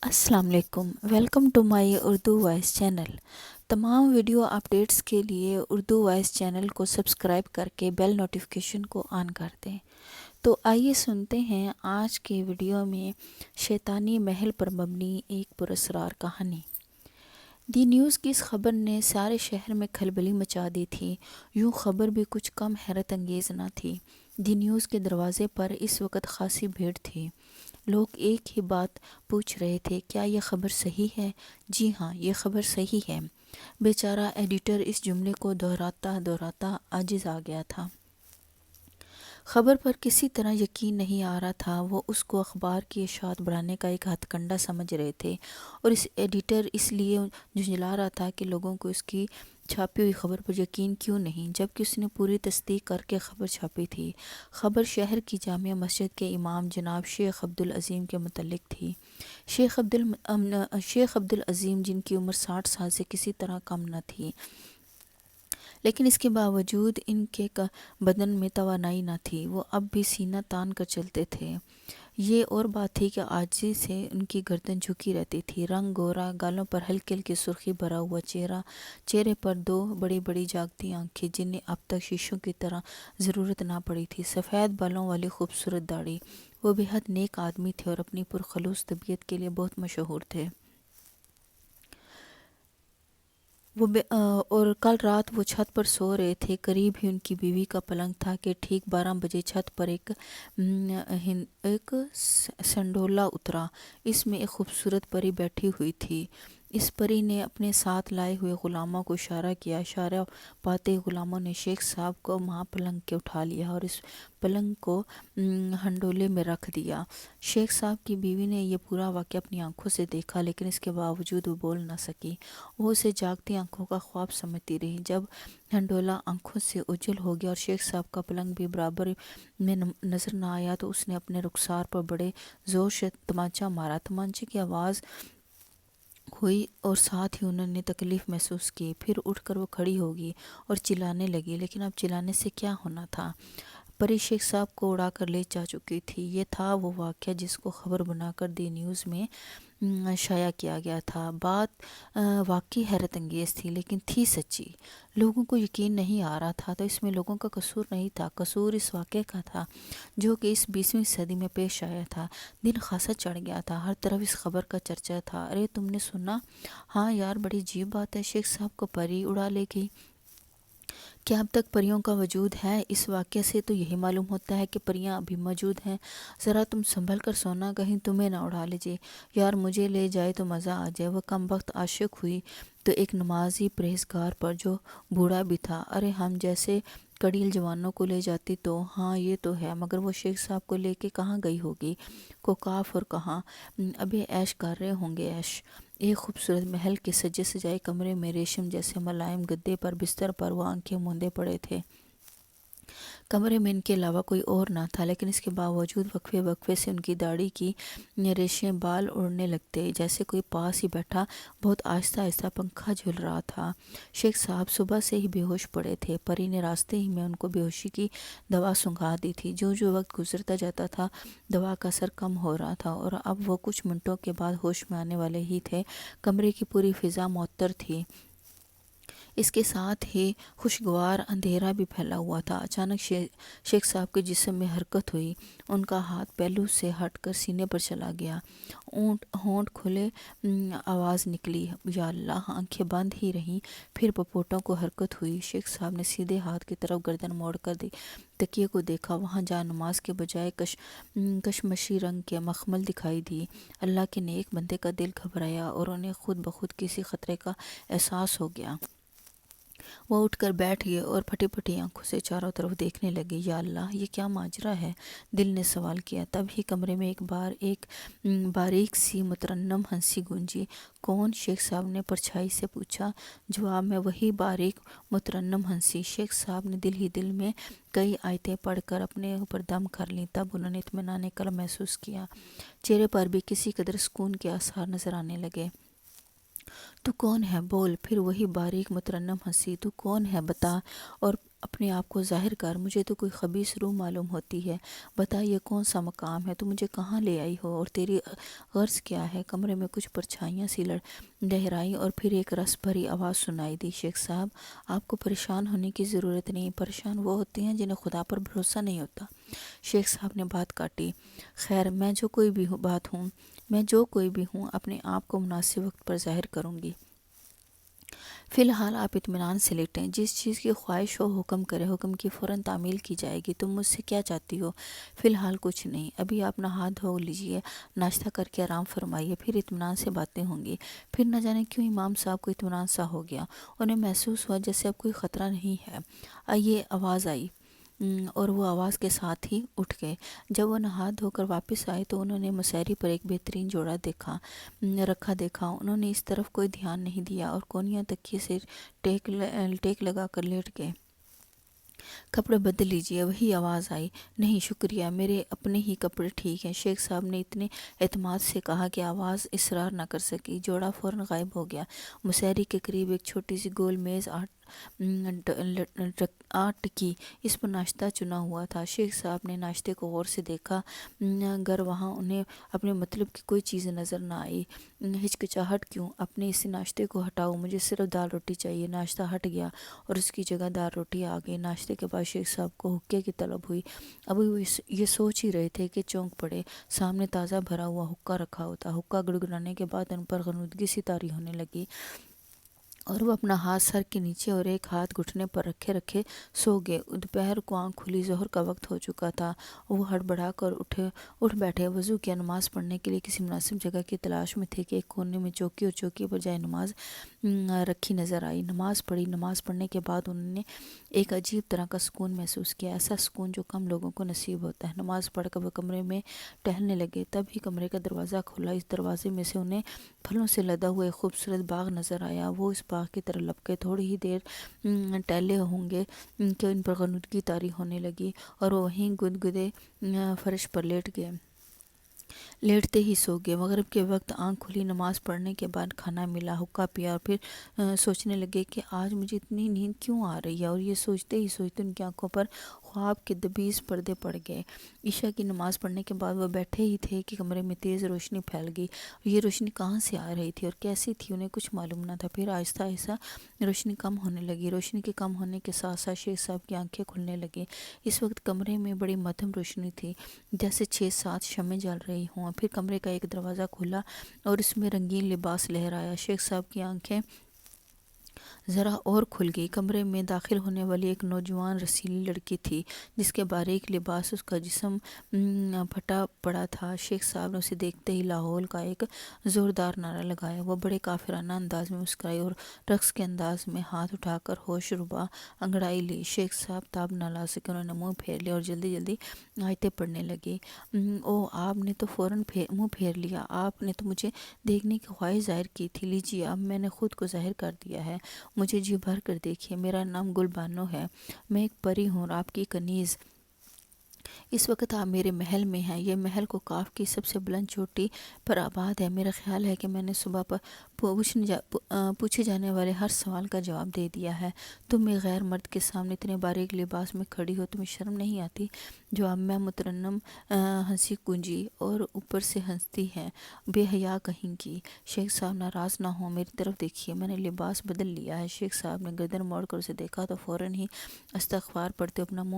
السلام علیکم، welcome to my Urdu voice channel. تمام ویڈیو اپڈیٹس کے لیے اردو وائس چینل کو سبسکرائب کر کے بیل نوٹیفیکیشن کو آن کر دیں۔ تو آئیے سنتے ہیں آج کے ویڈیو میں شیطانی محل پر مبنی ایک پراسرار کہانی۔ دی نیوز کی اس خبر نے سارے شہر میں کھلبلی مچا دی تھی۔ یوں خبر بھی کچھ کم حیرت انگیز نہ تھی۔ دی نیوز کے دروازے پر اس وقت خاصی بھیڑ تھی۔ لوگ ایک ہی بات پوچھ رہے تھے، کیا یہ خبر صحیح ہے؟ جی ہاں، یہ خبر صحیح ہے۔ بیچارہ ایڈیٹر اس جملے کو دہراتا عاجز آ گیا تھا۔ خبر پر کسی طرح یقین نہیں آ رہا تھا۔ وہ اس کو اخبار کی اشاعت بڑھانے کا ایک ہتھ کنڈا سمجھ رہے تھے، اور ایڈیٹر اس لیے جھنجھلا رہا تھا کہ لوگوں کو اس کی چھاپی ہوئی خبر پر یقین کیوں نہیں، جبکہ اس نے پوری تصدیق کر کے خبر چھاپی تھی۔ خبر شہر کی جامع مسجد کے امام جناب شیخ عبدالعظیم کے متعلق تھی۔ شیخ عبدالعظیم، جن کی عمر 60 سال سے کسی طرح کم نہ تھی، لیکن اس کے باوجود ان کے بدن میں توانائی نہ تھی۔ وہ اب بھی سینہ تان کر چلتے تھے۔ یہ اور بات تھی کہ عاجزی سے ان کی گردن جھکی رہتی تھی۔ رنگ گورا، گالوں پر ہلکی ہلکی سرخی بھرا ہوا چہرے پر دو بڑی بڑی جاگتی آنکھیں جنہیں اب تک شیشوں کی طرح ضرورت نہ پڑی تھی، سفید بالوں والی خوبصورت داڑھی۔ وہ بے حد نیک آدمی تھے اور اپنی پرخلوص طبیعت کے لیے بہت مشہور تھے۔ اور کل رات وہ چھت پر سو رہے تھے۔ قریب ہی ان کی بیوی کا پلنگ تھا کہ ٹھیک 12 بجے چھت پر ایک سنڈولا اترا۔ اس میں ایک خوبصورت پری بیٹھی ہوئی تھی۔ اس پری نے اپنے ساتھ لائے ہوئے غلاموں کو اشارہ کیا۔ اشارہ پاتے ہی غلاموں نے شیخ صاحب کو وہاں پلنگ کے اٹھا لیا اور اس پلنگ کو ہنڈولے میں رکھ دیا۔ شیخ صاحب کی بیوی نے یہ پورا واقعہ اپنی آنکھوں سے دیکھا، لیکن اس کے باوجود وہ بول نہ سکی۔ وہ اسے جاگتی آنکھوں کا خواب سمجھتی رہی۔ جب ہنڈولا آنکھوں سے اوجھل ہو گیا اور شیخ صاحب کا پلنگ بھی برابر میں نظر نہ آیا تو اس نے اپنے رخسار پر بڑے زور سے تمانچہ مارا۔ تمانچے کی آواز ہوئی اور ساتھ ہی انہوں نے تکلیف محسوس کی۔ پھر اٹھ کر وہ کھڑی ہوگی اور چلانے لگی، لیکن اب چلانے سے کیا ہونا تھا؟ پری شیخ صاحب کو اڑا کر لے جا چکی تھی۔ یہ تھا وہ واقعہ جس کو خبر بنا کر دی نیوز میں شائع کیا گیا تھا۔ بات واقعی حیرت انگیز تھی، لیکن تھی سچی۔ لوگوں کو یقین نہیں آ رہا تھا، تو اس میں لوگوں کا قصور نہیں تھا، قصور اس واقعے کا تھا جو کہ اس 20ویں صدی میں پیش آیا تھا۔ دن خاصا چڑھ گیا تھا، ہر طرف اس خبر کا چرچا تھا۔ ارے تم نے سنا؟ ہاں یار، بڑی عجیب بات ہے، شیخ صاحب کو پری اڑا لے گئی۔ کیا اب تک پریوں کا وجود ہے؟ اس واقعے سے تو یہی معلوم ہوتا ہے کہ پریاں ابھی موجود ہیں۔ ذرا تم سنبھل کر سونا، کہیں تمہیں نہ اڑا لے جائے۔ یار مجھے لے جائے تو مزہ آ جائے۔ وہ کم وقت عاشق ہوئی تو ایک نمازی پرہیزگار پر جو بوڑھا بھی تھا۔ ارے ہم جیسے کڑیل جوانوں کو لے جاتی تو۔ ہاں یہ تو ہے، مگر وہ شیخ صاحب کو لے کے کہاں گئی ہوگی؟ کوکاف اور کہاں؟ ابھی عیش کر رہے ہوں گے۔ عیش ایک خوبصورت محل کے سجے سجائے کمرے میں ریشم جیسے ملائم گدے پر بستر پر وہ آنکھیں موندے پڑے تھے۔ کمرے میں ان کے علاوہ کوئی اور نہ تھا، لیکن اس کے باوجود وقفے وقفے سے ان کی داڑھی کی ریشیں بال اڑنے لگتے، جیسے کوئی پاس ہی بیٹھا بہت آہستہ آہستہ پنکھا جھل رہا تھا۔ شیخ صاحب صبح سے ہی بے ہوش پڑے تھے۔ پری نے راستے ہی میں ان کو بے ہوشی کی دوا سنگھا دی تھی۔ جو وقت گزرتا جاتا تھا دوا کا اثر کم ہو رہا تھا، اور اب وہ کچھ منٹوں کے بعد ہوش میں آنے والے ہی تھے۔ کمرے کی پوری فضا معطر تھی۔ اس کے ساتھ ہی خوشگوار اندھیرا بھی پھیلا ہوا تھا۔ اچانک شیخ صاحب کے جسم میں حرکت ہوئی۔ ان کا ہاتھ پہلو سے ہٹ کر سینے پر چلا گیا۔ ہونٹ کھلے، آواز نکلی، یا اللہ! آنکھیں بند ہی رہیں، پھر پپوٹوں کو حرکت ہوئی۔ شیخ صاحب نے سیدھے ہاتھ کی طرف گردن موڑ کر تکیے کو دیکھا۔ وہاں جاں نماز کے بجائے کشمشی رنگ کے مخمل دکھائی دی۔ اللہ کے نیک بندے کا دل گھبرایا اور انہیں خود بخود کسی خطرے کا احساس ہو گیا۔ وہ اٹھ کر بیٹھ گئے اور پھٹی پھٹی آنکھوں سے چاروں طرف دیکھنے لگے۔ یا اللہ! یہ کیا ماجرا ہے؟ دل نے سوال کیا۔ تب ہی کمرے میں ایک باریک سی مترنم ہنسی گونجی۔ کون؟ شیخ صاحب نے پرچھائی سے پوچھا۔ جواب میں وہی باریک مترنم ہنسی۔ شیخ صاحب نے دل ہی دل میں کئی آیتیں پڑھ کر اپنے اوپر دم کر لیں۔ تب انہوں نے اطمینان قلب محسوس کیا۔ چہرے پر بھی کسی قدر سکون کے آثار نظر آنے لگے۔ تو کون ہے؟ بول۔ پھر وہی باریک مترنم ہنسی۔ تو کون ہے؟ بتا۔ اور اپنے آپ کو ظاہر کر، مجھے تو کوئی خبیث روح معلوم ہوتی ہے۔ بتا یہ کون سا مقام ہے، تو مجھے کہاں لے آئی ہو، اور تیری غرض کیا ہے؟ کمرے میں کچھ پرچھائیاں سی لہرائی اور پھر ایک رس بھری آواز سنائی دی، شیخ صاحب آپ کو پریشان ہونے کی ضرورت نہیں، پریشان وہ ہوتے ہیں جنہیں خدا پر بھروسہ نہیں ہوتا۔ شیخ صاحب نے بات کاٹی، خیر میں جو کوئی بھی ہوں اپنے آپ کو مناسب وقت پر ظاہر کروں گی۔ فی الحال آپ اطمینان سے لیٹیں، جس چیز کی خواہش ہو حکم کرے، حکم کی فوراً تعمیل کی جائے گی۔ تم مجھ سے کیا چاہتی ہو؟ فی الحال کچھ نہیں، ابھی آپ نہا دھو لیجئے، ناشتہ کر کے آرام فرمائیے، پھر اطمینان سے باتیں ہوں گی۔ پھر نہ جانے کیوں امام صاحب کو اطمینان سا ہو گیا، انہیں محسوس ہوا جیسے اب کوئی خطرہ نہیں ہے۔ یہ آواز آئی اور وہ آواز کے ساتھ ہی اٹھ گئے۔ جب وہ نہا دھو کر واپس آئے تو انہوں نے مسیری پر ایک بہترین جوڑا رکھا دیکھا۔ انہوں نے اس طرف کوئی دھیان نہیں دیا اور کونیاں تکیے سے ٹیک لگا کر لیٹ گئے۔ کپڑے بدل لیجئے، وہی آواز آئی۔ نہیں شکریہ، میرے اپنے ہی کپڑے ٹھیک ہیں، شیخ صاحب نے اتنے اعتماد سے کہا کہ آواز اصرار نہ کر سکی۔ جوڑا فوراً غائب ہو گیا۔ مسیری کے قریب ایک چھوٹی سی گول میز ٹکی، اس پر ناشتہ چنا ہوا تھا۔ شیخ صاحب نے ناشتے کو غور سے دیکھا، گر وہاں انہیں اپنے مطلب کی کوئی چیز نظر نہ آئی۔ ہچکچاہٹ کیوں؟ اپنے اس ناشتے کو ہٹاؤ، مجھے صرف دال روٹی چاہیے۔ ناشتہ ہٹ گیا اور اس کی جگہ دال روٹی آ گئی۔ ناشتے کے بعد شیخ صاحب کو حقے کی طلب ہوئی۔ ابھی وہ یہ سوچ ہی رہے تھے کہ چونک پڑے، سامنے تازہ بھرا ہوا حقہ رکھا ہوتا۔ حقہ گڑگڑانے کے بعد ان پر غنودگی سی طاری ہونے لگی اور وہ اپنا ہاتھ سر کے نیچے اور ایک ہاتھ گھٹنے پر رکھے سو گئے۔ دوپہر کو آنکھ کھلی، ظہر کا وقت ہو چکا تھا۔ وہ ہڑبڑا کر اٹھ بیٹھے، وضو کیا، نماز پڑھنے کے لیے کسی مناسب جگہ کی تلاش میں تھے کہ ایک کونے میں چوکی اور چوکی پر جائے نماز رکھی نظر آئی۔ نماز پڑھی۔ نماز پڑھنے کے بعد انہوں نے ایک عجیب طرح کا سکون محسوس کیا، ایسا سکون جو کم لوگوں کو نصیب ہوتا ہے۔ نماز پڑھ کر وہ کمرے میں ٹہلنے لگے، تب ہی کمرے کا دروازہ کھلا۔ اس دروازے میں سے انہیں پھلوں سے لدا ہوا ایک خوبصورت باغ نظر آیا۔ وہ اس باغ کی طرف لپکے، تھوڑی ہی دیر ٹہلے ہوں گے کہ ان پر غنودگی طاری ہونے لگی اور وہ وہیں گدگدے فرش پر لیٹ گئے۔ لیٹتے ہی سو گئے۔ مغرب کے وقت آنکھ کھلی، نماز پڑھنے کے بعد کھانا ملا، حقہ پیا اور پھر سوچنے لگے کہ آج مجھے اتنی نیند کیوں آ رہی ہے، اور یہ سوچتے ہی سوچتے ان کی آنکھوں پر خواب کے دبیز پردے پڑ گئے۔ عشاء کی نماز پڑھنے کے بعد وہ بیٹھے ہی تھے کہ کمرے میں تیز روشنی پھیل گئی۔ یہ روشنی کہاں سے آ رہی تھی اور کیسی تھی انہیں کچھ معلوم نہ تھا۔ پھر آہستہ آہستہ روشنی کم ہونے لگی۔ روشنی کے کم ہونے کے ساتھ ساتھ شیخ صاحب کی آنکھیں کھلنے لگیں۔ اس وقت کمرے میں بڑی مدھم روشنی تھی، جیسے 6-7 شمعیں جل رہی ہوں۔ پھر کمرے کا ایک دروازہ کھلا اور اس میں رنگین لباس لہرایا۔ شیخ صاحب کی آنکھیں ذرا اور کھل گئی۔ کمرے میں داخل ہونے والی ایک نوجوان رسیلی لڑکی تھی جس کے باریک لباس اس کا جسم پھٹا پڑا تھا۔ شیخ صاحب نے اسے دیکھتے ہی لاحول کا ایک زوردار نعرہ لگایا۔ وہ بڑے کافرانہ انداز میں مسکرائی اور رقص کے انداز میں ہاتھ اٹھا کر ہوش ربا انگڑائی لی۔ شیخ صاحب تاب نہ لا سکے، انہوں نے منہ پھیر لیا اور جلدی جلدی آیتیں پڑھنے لگے۔ آپ نے تو فوراً منہ پھیر لیا، آپ نے تو مجھے دیکھنے کی خواہش ظاہر کی تھی، لیجیے اب میں نے خود کو ظاہر کر دیا ہے، مجھے جی بھر کر دیکھیے، میرا نام گل بانو ہے، میں ایک پری ہوں اور آپ کی کنیز۔ اس وقت آپ میرے محل میں ہیں۔ یہ محل کوکاف کی سب سے بلند چوٹی پر آباد ہے۔ میرا خیال ہے کہ میں نے صبح پر پوچھے جانے والے ہر سوال کا جواب دے دیا ہے۔ تم ایک غیر مرد کے سامنے اتنے باریک لباس میں کھڑی ہو، تمہیں شرم نہیں آتی؟ جواب میں مترنم ہنسی گونجی، اور اوپر سے ہنستی ہے، بے حیا کہیں کی۔ شیخ صاحب ناراض نہ ہوں، میری طرف دیکھیے، میں نے لباس بدل لیا ہے۔ شیخ صاحب نے گردن موڑ کر اسے دیکھا تو فوراً ہی استغفار پڑھتے اپنا منہ